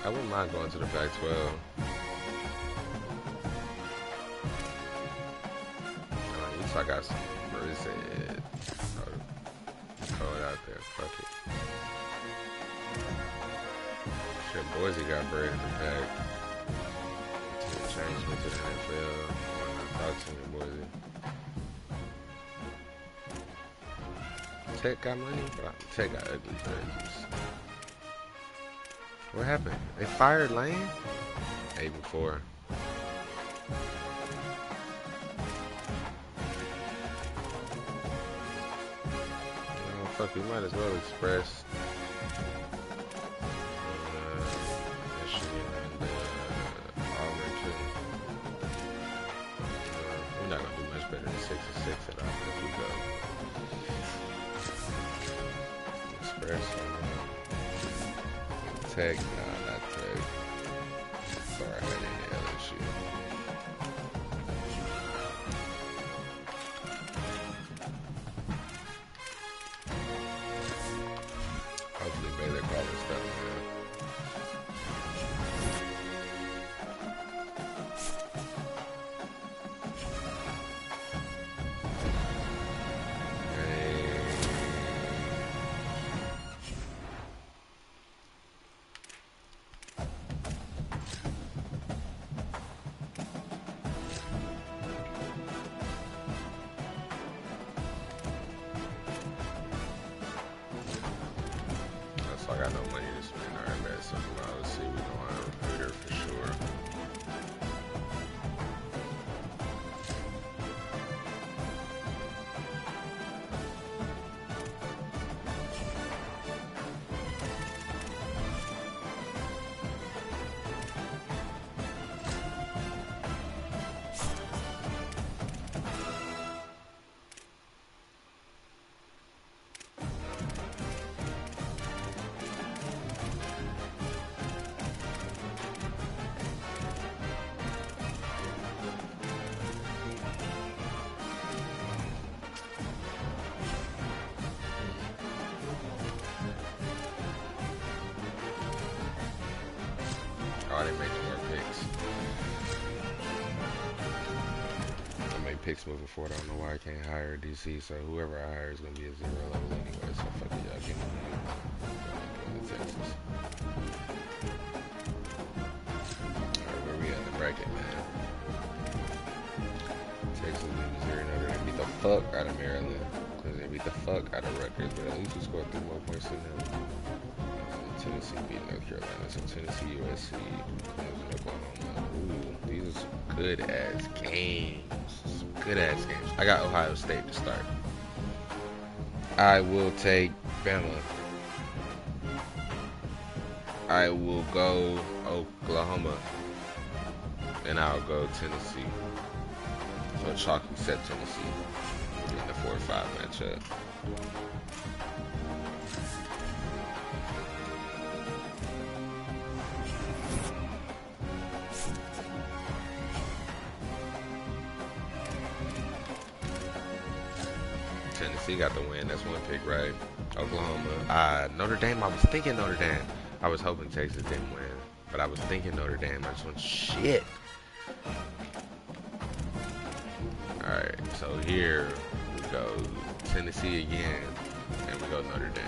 S3: I wouldn't mind going to the Pac-12. I got some bread. Throw it out there. Fuck it. Shit, Boise got bread in the pack. Change me to the NFL. Talk to me, Boise. Tech got money? Tech got ugly jerseys. What happened? They fired Lane? 8-4. Fuck, we might as well express Michigan and Auburn too. We're not gonna do much better than 6-6 at Auburn if we go. Express Tech, nah, not Tech. Sorry, I had any LSU. Hopefully Baylor call this stuff, man. I got no money to spend. Alright, man. So let's see. We're going on a recruiter for sure. Oh, they made no more picks. I made picks moving forward. I don't know why I can't hire DC, so whoever I hire is going to be a 0 level anyway, so fuck it, y'all give me going to Texas. Alright, where we at in the bracket, man? Texas beat Missouri, Notre Dame beat the fuck out of Maryland. Clemson beat the fuck out of Rutgers, but at least we scored 3 more points than them. Tennessee beat North Carolina, so Tennessee, USC, Clemson, Oklahoma. Ooh, these are some good-ass games. Some good-ass games. I got Ohio State to start. I will take Bama. I will go Oklahoma. And I'll go Tennessee. So chalky set Tennessee in the 4-5 matchup. Tennessee got the win. That's one pick, right? Oklahoma. Notre Dame. I was thinking Notre Dame. I was hoping Texas didn't win, but I was thinking Notre Dame. I just went shit. All right. So here we go. Tennessee again, and we go Notre Dame.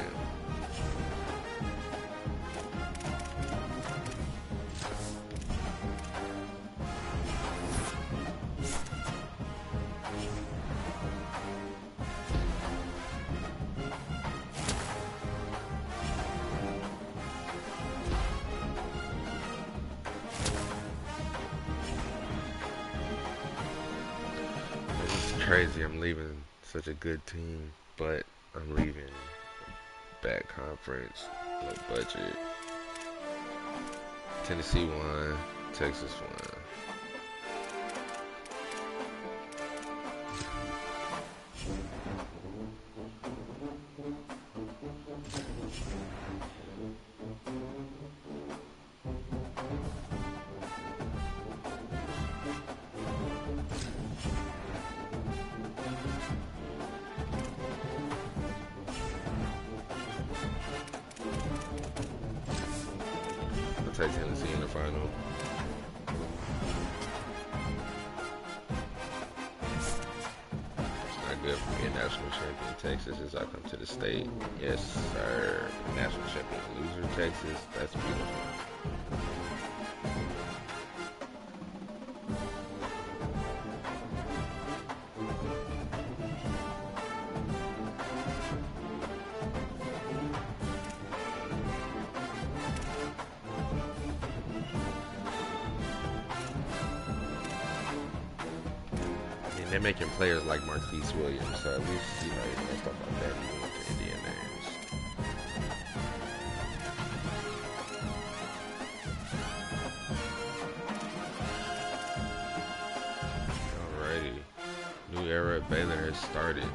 S3: Crazy, I'm leaving such a good team, but I'm leaving bad conference, low budget. Tennessee won, Texas won. take Tennessee in the final. It's not good for me, a national champion Texas, as I come to the state. Yes, sir. National champion loser Texas. That's beautiful. They're making players like Marquise Williams, so at least, you know, stuff like that, even with the Indian names. Alrighty. New era at Baylor has started.